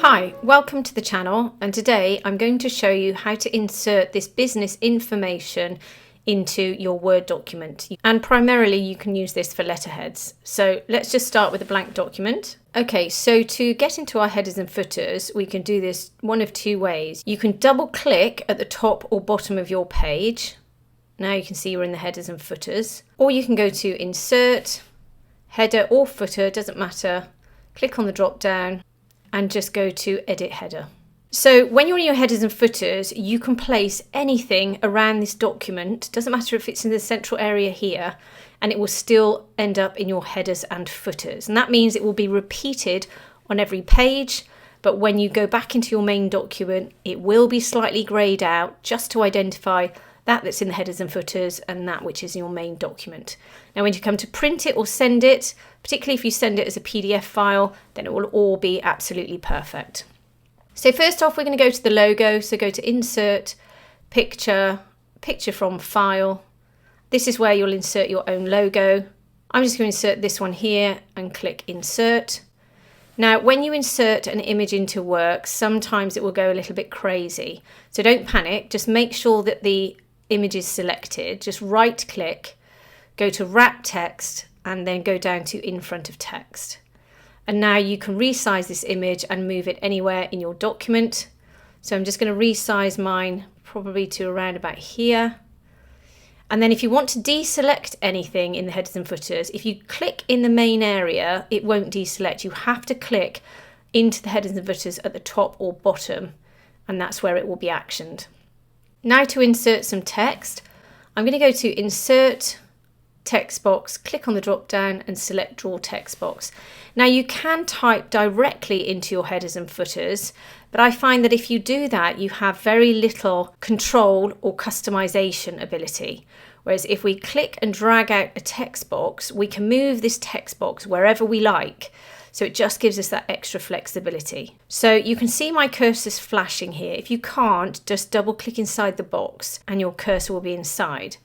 Hi, welcome to the channel, and today I'm going to show you how to insert this business information into your Word document, and primarily you can use this for letterheads. So let's just start with a blank document. Okay, so to get into our headers and footers, we can do this one of two ways. You can double click at the top or bottom of your page. Now you can see you're in the headers and footers, or you can go to Insert, Header or Footer, doesn't matter, click on the drop down and just go to Edit Header. So when you're in your headers and footers, you can place anything around this document, doesn't matter if it's in the central area here, and it will still end up in your headers and footers. And that means it will be repeated on every page, but when you go back into your main document, it will be slightly greyed out just to identify that's in the headers and footers and that which is in your main document. Now when you come to print it or send it, particularly if you send it as a PDF file, then it will all be absolutely perfect. So first off, we're going to go to the logo. So go to Insert, Picture, Picture from File. This is where you'll insert your own logo. I'm just going to insert this one here and click Insert. Now, when you insert an image into Work, sometimes it will go a little bit crazy. So don't panic, just make sure that the image is selected. Just right click, go to Wrap Text, and then go down to In Front of Text. And now you can resize this image and move it anywhere in your document. So I'm just going to resize mine probably to around about here. And then if you want to deselect anything in the headers and footers, if you click in the main area, it won't deselect. You have to click into the headers and footers at the top or bottom, and that's where it will be actioned. Now to insert some text, I'm going to go to Insert, Text Box, click on the drop down and select Draw Text Box. Now you can type directly into your headers and footers, but I find that if you do that, you have very little control or customization ability. Whereas if we click and drag out a text box, we can move this text box wherever we like. So it just gives us that extra flexibility. So you can see my cursor's flashing here. If you can't, just double click inside the box and your cursor will be inside.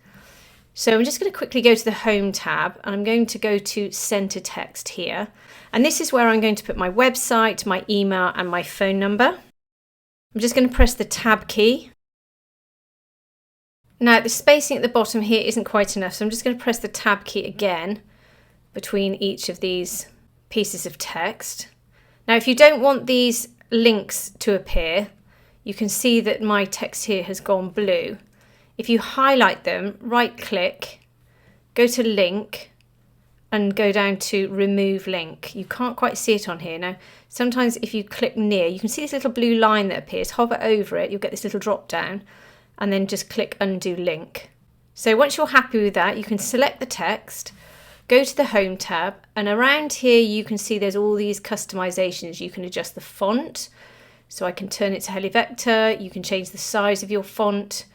So I'm just going to quickly go to the Home tab and I'm going to go to Center Text here. And this is where I'm going to put my website, my email and my phone number. I'm just going to press the Tab key. Now the spacing at the bottom here isn't quite enough, so I'm just going to press the Tab key again between each of these pieces of text. Now if you don't want these links to appear, you can see that my text here has gone blue. If you highlight them, right click, go to Link and go down to Remove Link. You can't quite see it on here. Now sometimes if you click near, you can see this little blue line that appears. Hover over it, you'll get this little drop down and then just click Undo Link. So once you're happy with that, you can select the text, go to the Home tab, and around here you can see there's all these customizations. You can adjust the font, so I can turn it to Helivector, you can change the size of your font,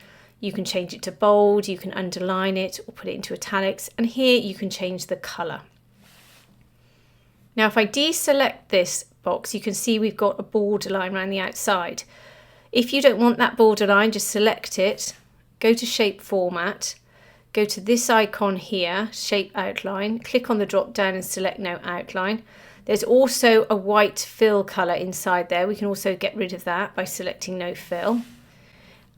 you can change it to bold, you can underline it or put it into italics, and here you can change the color. Now if I deselect this box, you can see we've got a borderline around the outside. If you don't want that borderline, just select it, go to Shape Format, go to this icon here, Shape Outline, click on the drop down and select No Outline. There's also a white fill colour inside there. We can also get rid of that by selecting No Fill.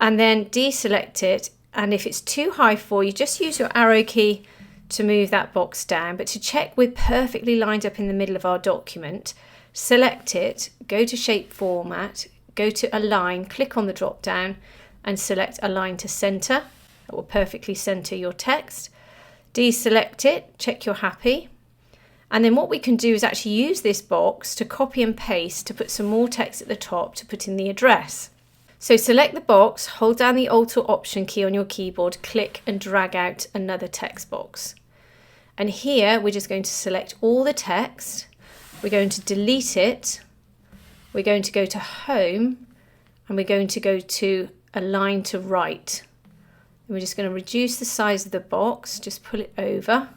And then deselect it, and if it's too high for you, just use your arrow key to move that box down. But to check we're perfectly lined up in the middle of our document, select it, go to Shape Format, go to Align, click on the drop down and select Align to Center. That will perfectly center your text. Deselect it, check you're happy. And then what we can do is actually use this box to copy and paste to put some more text at the top to put in the address. So select the box, hold down the Alt or Option key on your keyboard, click and drag out another text box. And here we're just going to select all the text. We're going to delete it. We're going to go to Home and we're going to go to Align to Right. We're just going to reduce the size of the box, just pull it over,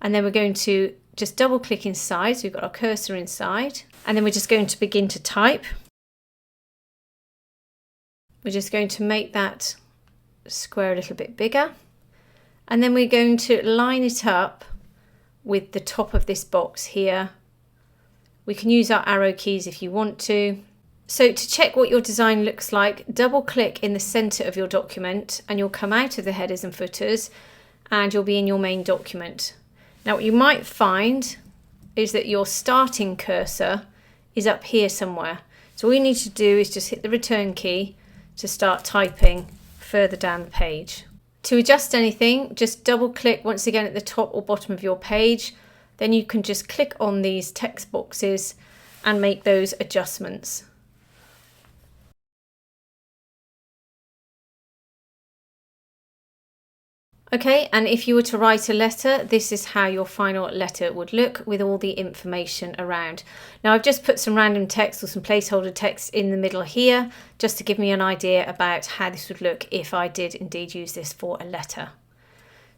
and then we're going to just double click inside, so we've got our cursor inside, and then we're just going to begin to type. We're just going to make that square a little bit bigger, and then we're going to line it up with the top of this box here We can use our arrow keys if you want to. So to check what your design looks like, double click in the center of your document and you'll come out of the headers and footers and you'll be in your main document. Now what you might find is that your starting cursor is up here somewhere. So all you need to do is just hit the return key to start typing further down the page. To adjust anything, just double click once again at the top or bottom of your page. Then you can just click on these text boxes and make those adjustments. Okay, and if you were to write a letter, this is how your final letter would look with all the information around. Now I've just put some random text or some placeholder text in the middle here, just to give me an idea about how this would look if I did indeed use this for a letter.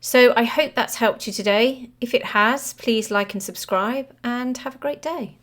So I hope that's helped you today. If it has, please like and subscribe and have a great day.